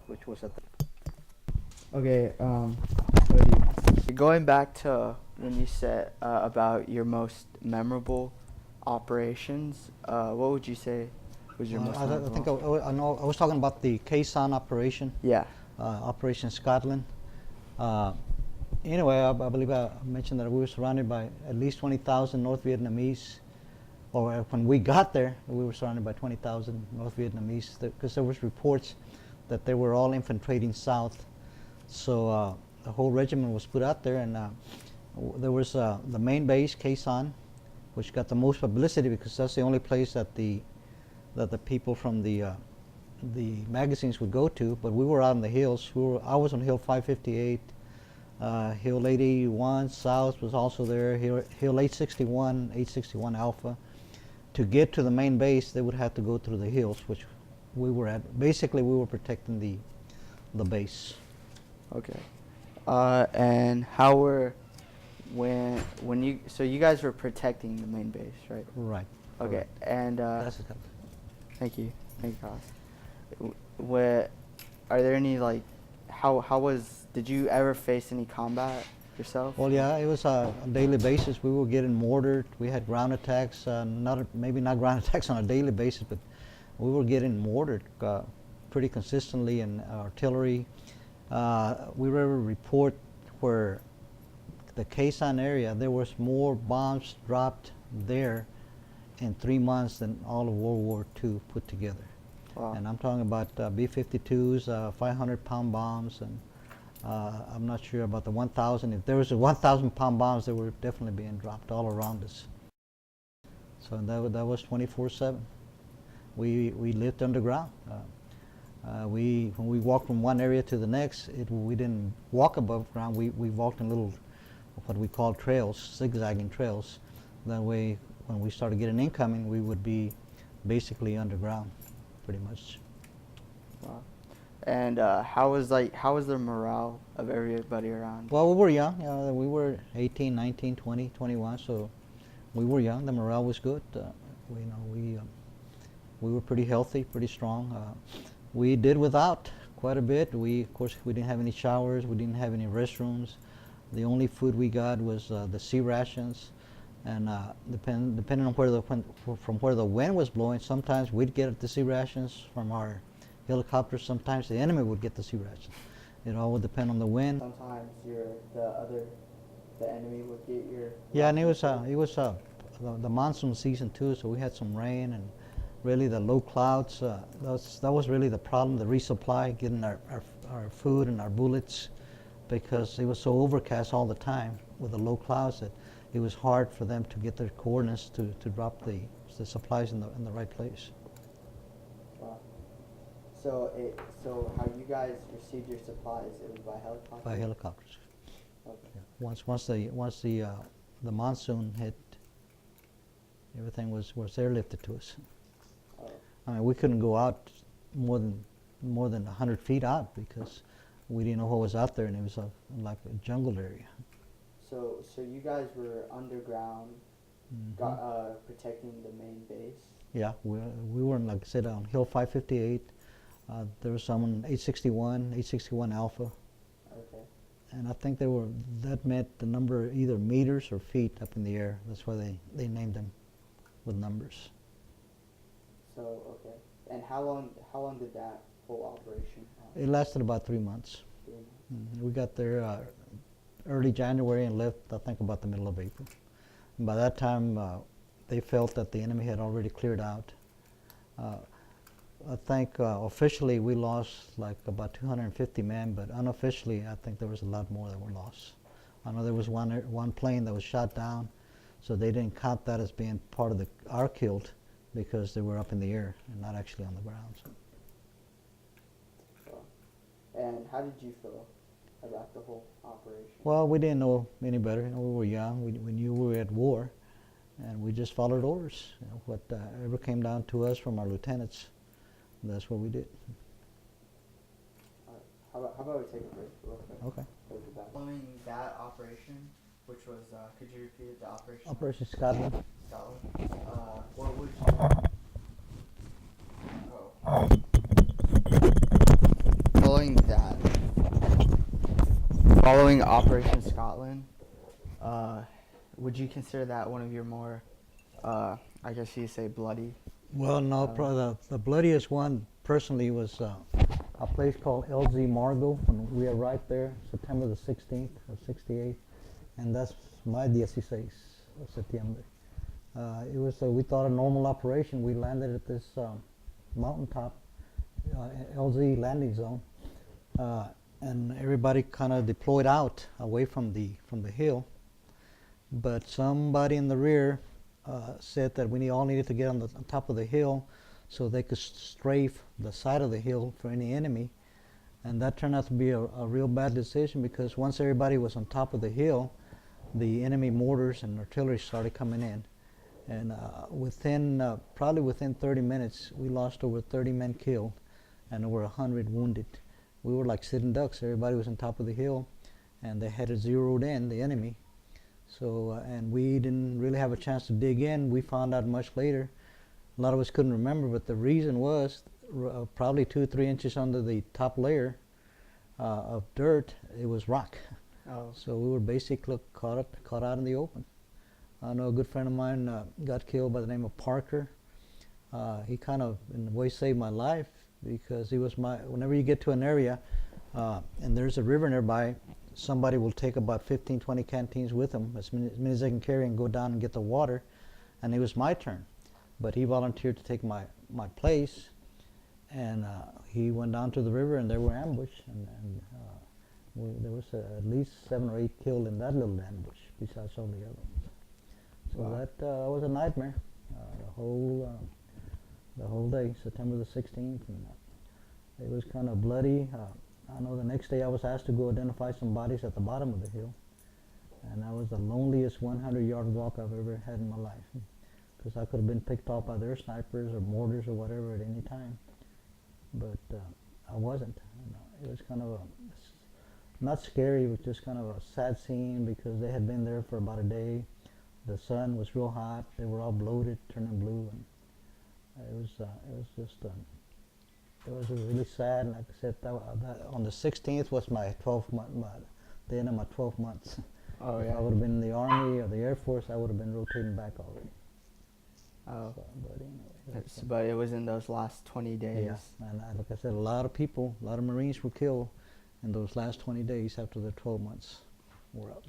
which was at the Okay, what do you? Going back to when you said about your most memorable operations, what would you say was your most I memorable? think I know I was talking about the Khe-Sanh operation, Yeah. Operation Scotland. Uh, anyway, I believe I mentioned that we were surrounded by at least 20,000 North Vietnamese. Or when we got there, we were surrounded by 20,000 North Vietnamese because there was reports that they were all infiltrating south. So the whole regiment was put out there, and there was the main base, Khe-Sanh, which got the most publicity because that's the only place that the people from the magazines would go to. But we were out in the hills. I was on Hill 558. Hill 881 South was also there. Hill 861, 861 Alpha. To get to the main base, they would have to go through the hills, which we were at. Basically, we were protecting the base. Okay. And how were when you you guys were protecting the main base, right? Right. Okay. Correct. And That's it. thank you, Carlos. What are there any like how was did you ever face any combat yourself? Well, yeah, it was on a daily basis. We were getting mortared. We had ground attacks, maybe not ground attacks on a daily basis, but we were getting mortared pretty consistently, and artillery. We were able to report where the Khe-Sanh area, there was more bombs dropped there in 3 months than all of World War II put together. Wow. And I'm talking about B-52s, 500-pound bombs, and I'm not sure about the 1,000. If there was a 1,000-pound bombs, they were definitely being dropped all around us. So that was 24/7. We lived underground. When we walked from one area to the next, we didn't walk above ground. We walked in little, what we call trails, zigzagging trails. That way, when we started getting incoming, we would be basically underground, pretty much. Wow. And how was the morale of everybody around? Well, we were young. We were 18, 19, 20, 21. So we were young. The morale was good. We were pretty healthy, pretty strong. We did without quite a bit. Of course, we didn't have any showers. We didn't have any restrooms. The only food we got was the sea rations, and depending on from where the wind was blowing, sometimes we'd get the sea rations from our helicopters. Sometimes the enemy would get the sea rations. It all would depend on the wind. Sometimes the enemy would get your. Yeah, and it was the monsoon season too, so we had some rain and really the low clouds. That was really the problem, the resupply, getting our food and our bullets, because it was so overcast all the time with the low clouds that it was hard for them to get their coordinates to drop the supplies in the right place. Wow. So how you guys received your supplies? It was by helicopter. By helicopters. Okay. Yeah. Once the monsoon hit, everything was airlifted to us. Oh. I mean, we couldn't go out more than 100 feet out because we didn't know what was out there, and it was like a jungle area. So you guys were underground, Mm-hmm. Protecting the main base. Yeah, we were, like I said, on Hill 558. There was some on 861 Alpha, Okay. and I think that meant the number either meters or feet up in the air. That's why they named them with numbers. So okay. And how long did that whole operation It lasted about 3 months. 3 months? We got there early January and left, I think, about the middle of April. And by that time, they felt that the enemy had already cleared out. I think officially we lost like about 250 men, but unofficially I think there was a lot more that were lost. I know there was one plane that was shot down, so they didn't count that as being part of our killed because they were up in the air and not actually on the ground. So. And how did you feel about the whole operation? Well, we didn't know any better. We were young. We knew we were at war, and we just followed orders. Whatever came down to us from our lieutenants, that's what we did. How about we take a break real quick? Okay. We'll be back. Following that operation, which was, could you repeat the operation? Operation Scotland. Scotland. What would you? Oh. following Operation Scotland, would you consider that one of your more, I guess you say, bloody? Well, no, the bloodiest one personally was a place called LZ Margo. When we arrived there, September the 16th of '68, and that's my 16 of September. It was we thought a normal operation. We landed at this mountaintop, LZ landing zone, and everybody kind of deployed out away from the hill. But somebody in the rear said that we all needed to get on top of the hill so they could strafe the side of the hill for any enemy. And that turned out to be a real bad decision, because once everybody was on top of the hill, the enemy mortars and artillery started coming in. And probably within 30 minutes, we lost over 30 men killed and over 100 wounded. We were like sitting ducks. Everybody was on top of the hill, and they had it zeroed in, the enemy. So, and we didn't really have a chance to dig in. We found out much later. A lot of us couldn't remember, but the reason was probably 2-3 inches under the top layer of dirt, it was rock. Oh. So we were basically caught out in the open. I know a good friend of mine got killed by the name of Parker. He kind of, in a way, saved my life, because he was whenever you get to an area and there's a river nearby, somebody will take about 15-20 canteens with them, as many as they can carry, and go down and get the water. And it was my turn, but he volunteered to take my place, and he went down to the river, and there were ambushed, and there was at least 7 or 8 killed in that little ambush, besides all the other ones. So Wow. that was a nightmare, the whole day, September the 16th, and it was kind of bloody. I know the next day I was asked to go identify some bodies at the bottom of the hill, and that was the loneliest 100-yard walk I've ever had in my life, because I could have been picked off by their snipers or mortars or whatever at any time, but I wasn't. It was kind of not scary, it was just kind of a sad scene, because they had been there for about a day. The sun was real hot, they were all bloated, turning blue, and it was really sad. And like I said, that on the 16th was my 12th month, the end of my 12 months. Oh, If yeah. I would have been in the Army or the Air Force, I would have been rotating back already. Oh. So, but anyway, But it was in those last 20 days. yeah, and like I said, a lot of people, a lot of Marines were killed in those last 20 days after their 12 months were up.